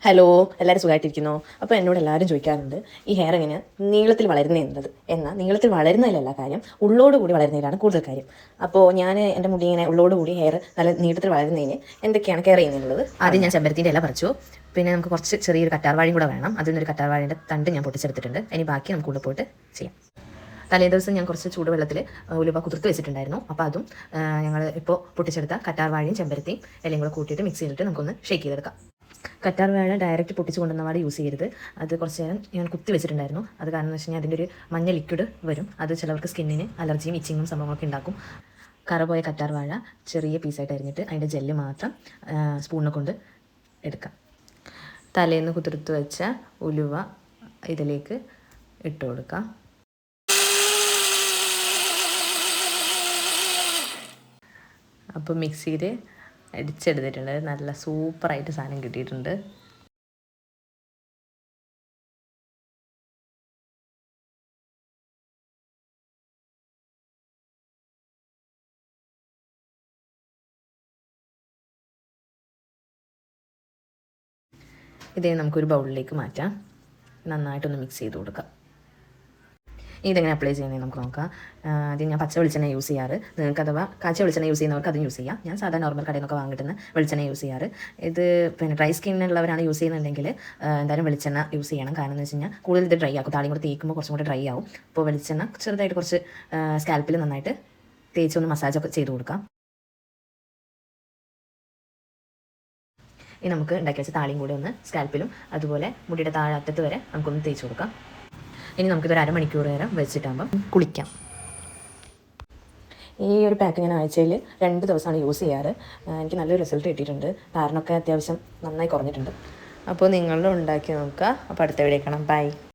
Hello, എല്ലാവരും സുഖമായിട്ടിരിക്കുന്നു. അപ്പോൾ എന്നോട് എല്ലാവരും ചോദിക്കാറുണ്ട് ഈ ഹെയർ എങ്ങനെ നീളത്തിൽ വളരുന്നത് എന്നാൽ നീളത്തിൽ വളരുന്നതിലല്ല കാര്യം, ഉള്ളോട് കൂടി വളരുന്നതിലാണ് കൂടുതൽ കാര്യം. അപ്പോൾ ഞാൻ എൻ്റെ മുടി ഇങ്ങനെ ഉള്ളോട് കൂടി ഹെയർ നല്ല നീളത്തിൽ വളരുന്നതിന് എന്തൊക്കെയാണ് കെയർ ചെയ്യുന്നത്? ആദ്യം ഞാൻ ചെമ്പരത്തിൻ്റെ ഇല പറിച്ചു. പിന്നെ നമുക്ക് കുറച്ച് ചെറിയൊരു കറ്റാർവാഴയും കൂടെ വേണം. അതിൽ നിന്നൊരു കറ്റാർവാഴയുടെ തണ്ട് ഞാൻ പൊട്ടിച്ചെടുത്തിട്ടുണ്ട്. ഇനി ബാക്കി നമുക്ക് കൂടെ പോയിട്ട് ചെയ്യാം. തലേ ദിവസം ഞാൻ കുറച്ച് ചൂടുവെള്ളത്തിൽ ഉലുവ കുതിർത്ത് വെച്ചിട്ടുണ്ടായിരുന്നു. അപ്പോൾ അതും ഞങ്ങൾ ഇപ്പോൾ പൊട്ടിച്ചെടുത്ത കറ്റാർവാഴയും ചെമ്പരത്തിയും എല്ലാം കൂടെ കൂട്ടിയിട്ട് മിക്സ് ചെയ്തിട്ട് നമുക്കൊന്ന് ഷേക്ക് ചെയ്തെടുക്കാം. കറ്റാർവാഴ ഡയറക്റ്റ് പൊട്ടിച്ച് കൊണ്ടുവന്ന യൂസ് ചെയ്യരുത്. അത് കുറച്ച് നേരം ഞാൻ കുത്തി വെച്ചിട്ടുണ്ടായിരുന്നു. അത് കാരണം എന്ന് വെച്ച് കഴിഞ്ഞാൽ അതിൻ്റെ ഒരു മഞ്ഞ ലിക്വിഡ് വരും. അത് ചിലവർക്ക് സ്കിന്നിന് അലർജിയും ഇച്ചിങ്ങും സംഭവങ്ങളൊക്കെ ഉണ്ടാക്കും. കറ പോയ കറ്റാർവാഴ ചെറിയ പീസായിട്ട് അരിഞ്ഞിട്ട് അതിൻ്റെ ജെല്ല് മാത്രം സ്പൂണിനെ കൊണ്ട് എടുക്കാം. തലേന്ന് കുതിർത്ത് വെച്ച ഉലുവ ഇതിലേക്ക് ഇട്ട് കൊടുക്കാം. അപ്പോൾ മിക്സിയിൽ അടിച്ചെടുത്തിട്ടുണ്ട്. നല്ല സൂപ്പറായിട്ട് സാധനം കിട്ടിയിട്ടുണ്ട്. ഇതേ നമുക്കൊരു ബൗളിലേക്ക് മാറ്റാം. നന്നായിട്ടൊന്ന് മിക്സ് ചെയ്ത് കൊടുക്കാം. ഇതെങ്ങനെ അപ്ലൈ ചെയ്യുന്നത് നമുക്ക് നോക്കാം. ആദ്യം ഞാൻ പച്ച വെളിച്ചെണ്ണ യൂസ് ചെയ്യാറ്. നിങ്ങൾക്ക് അഥവാ കാച്ച വെളിച്ചെണ്ണ യൂസ് ചെയ്യുന്നവർക്ക് അതും യൂസ് ചെയ്യാം. ഞാൻ സാധാരണ നോർമൽ കടയിൽ നിന്നൊക്കെ വാങ്ങിട്ടുന്ന വെളിച്ചെണ്ണ യൂസ് ചെയ്യാറ്. ഇത് പിന്നെ ഡ്രൈ സ്കിന്നുള്ളവരാണ് യൂസ് ചെയ്യുന്നുണ്ടെങ്കിൽ എന്തായാലും വെളിച്ചെണ്ണ യൂസ് ചെയ്യണം. കാരണം എന്ന് വെച്ച് കഴിഞ്ഞാൽ കൂടുതൽ ഇത് ഡ്രൈ ആക്കും. താളിയും കൂടെ തേക്കുമ്പോൾ കുറച്ചും കൂടെ ഡ്രൈ ആവും. അപ്പോൾ വെളിച്ചെണ്ണ ചെറുതായിട്ട് കുറച്ച് സ്കാൽപ്പിൽ നന്നായിട്ട് തേച്ചൊന്ന് മസാജൊക്കെ ചെയ്ത് കൊടുക്കാം. ഇനി നമുക്ക് ഉണ്ടാക്കി വെച്ച താളിയും കൂടെ ഒന്ന് സ്കാൽപ്പിലും അതുപോലെ മുടിയുടെ താഴറ്റത്ത് വരെ നമുക്കൊന്ന് തേച്ച് കൊടുക്കാം. ഇനി നമുക്കിതൊരു അരമണിക്കൂർ നേരം വെച്ചിട്ടാകുമ്പം കുളിക്കാം. ഈ ഒരു പാക്ക് ഞാൻ ആഴ്ചയിൽ 2 ദിവസമാണ് യൂസ് ചെയ്യാറ്. എനിക്ക് നല്ലൊരു റിസൾട്ട് കിട്ടിയിട്ടുണ്ട്. താരനൊക്കെ അത്യാവശ്യം നന്നായി കുറഞ്ഞിട്ടുണ്ട്. അപ്പോൾ നിങ്ങളും ഉണ്ടാക്കി നോക്കുക. അപ്പോൾ അടുത്ത വീഡിയോ കാണാം. ബൈ.